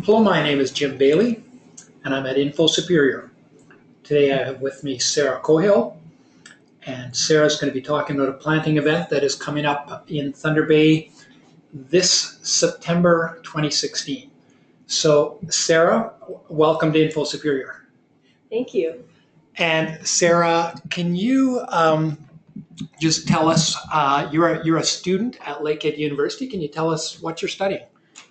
Hello, my name is Jim Bailey, and I'm at Infosuperior. Today I have with me Sarah Cockhill, and Sarah's going to be talking about a planting event that is coming up in Thunder Bay this September 2016. So, Sarah, welcome to Infosuperior. Thank you. And Sarah, can you just tell us, you're a student at Lakehead University. Can you tell us what you're studying?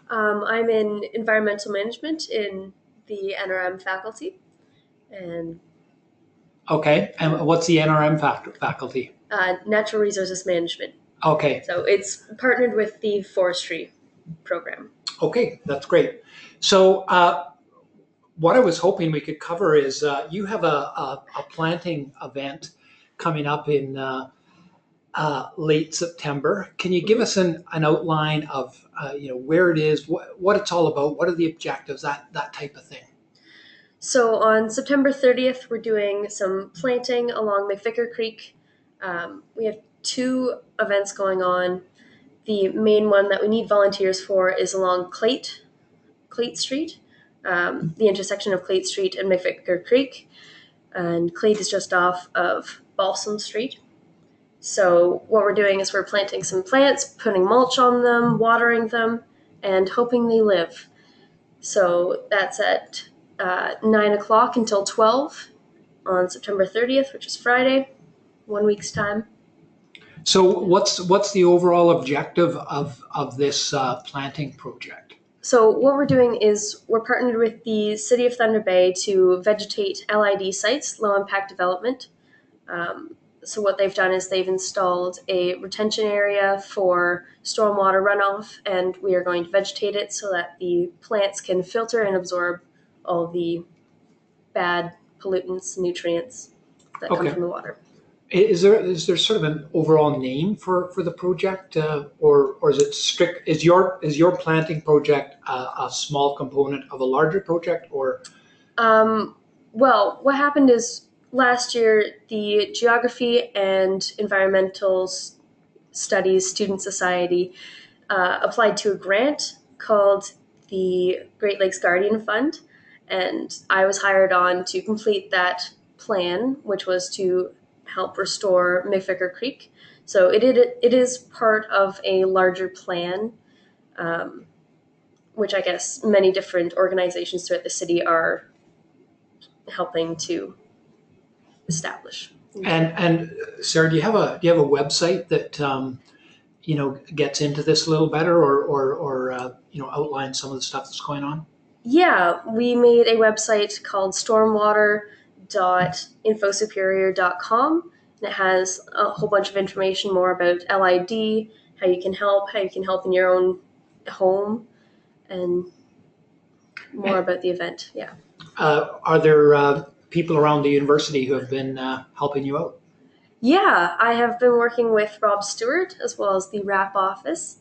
I'm in environmental management in the NRM faculty, and Okay, and what's the NRM faculty? natural resources management. Okay, So it's partnered with the forestry program. okay, that's great. So what I was hoping we could cover is you have a planting event coming up in late September. Can you give us an outline of where it is, what it's all about, what are the objectives, that type of thing? So on September 30th, we're doing some planting along McVicar Creek. We have two events going on. The main one that we need volunteers for is along Clate Street, the intersection of Clate Street and McVicar Creek. And Clate is just off of Balsam Street. So what we're doing is we're planting some plants, putting mulch on them, watering them, and hoping they live. So that's at 9 o'clock until 12 on September 30th, which is Friday, 1 week's time. So what's the overall objective of this planting project? So what we're doing is we're partnered with the City of Thunder Bay to vegetate LID sites, low impact development. So what they've done is they've installed a retention area for stormwater runoff, and we are going to vegetate it so that the plants can filter and absorb all the bad pollutants, nutrients that come from the water. Is there sort of an overall name for the project, or is it strict? Is your planting project a small component of a larger project, or? Well, what happened is last year the Geography and Environmental Studies Student Society applied to a grant called the Great Lakes Guardian Fund, and I was hired on to complete that plan, which was to help restore McVicar Creek. So it is part of a larger plan, which I guess many different organizations throughout the city are helping to establish. And Sarah, do you have a website that gets into this a little better, or outlines some of the stuff that's going on? Yeah, we made a website called stormwater.infosuperior.com, and it has a whole bunch of information more about LID, how you can help in your own home, and more about the event. Yeah. Are there people around the university who have been helping you out? Yeah, I have been working with Rob Stewart as well as the RAP office,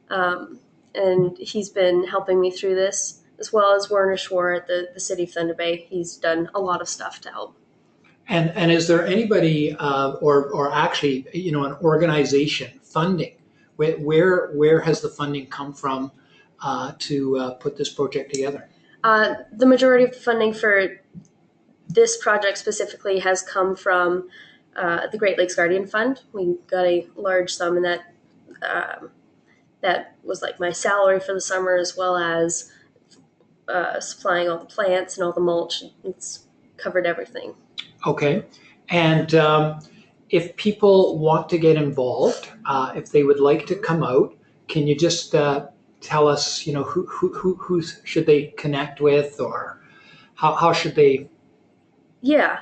and he's been helping me through this, as well as Werner Schwar at the City of Thunder Bay. He's done a lot of stuff to help. And is there anybody or actually an organization funding? Where has the funding come from to put this project together? The majority of the funding for this project specifically has come from the Great Lakes Guardian Fund. We got a large sum, and that was like my salary for the summer, as well as supplying all the plants and all the mulch. It's covered everything. Okay. And if people want to get involved, if they would like to come out, can you just tell us, who should they connect with, or how should they? Yeah,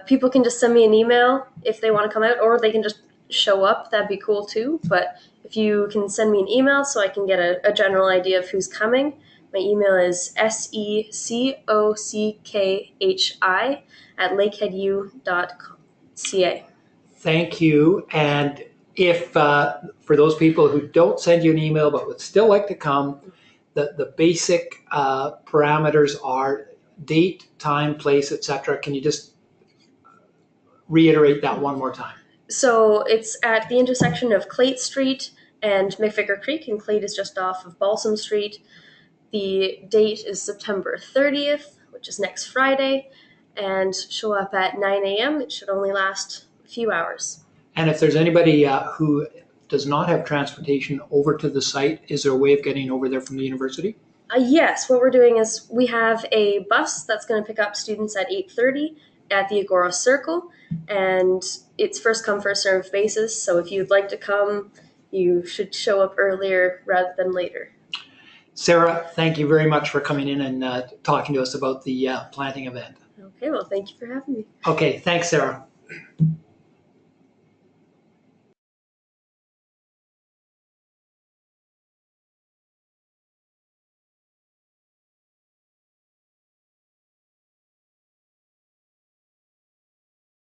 people can just send me an email if they want to come out, or they can just show up. That'd be cool too. But if you can send me an email so I can get a general idea of who's coming, my email is secockhi@lakeheadu.ca. Thank you. And if for those people who don't send you an email but would still like to come, the basic parameters are date, time, place, etc. Can you just reiterate that one more time? So it's at the intersection of Clate Street and McVicar Creek, and Clate is just off of Balsam Street. The date is September 30th, which is next Friday, and show up at 9 a.m. It should only last a few hours. And if there's anybody who does not have transportation over to the site, is there a way of getting over there from the university? Yes, what we're doing is we have a bus that's going to pick up students at 8:30 at the Agora Circle, and it's first come, first served basis. So if you'd like to come, you should show up earlier rather than later. Sarah, thank you very much for coming in and talking to us about the planting event. Okay, well, thank you for having me. Okay, thanks, Sarah.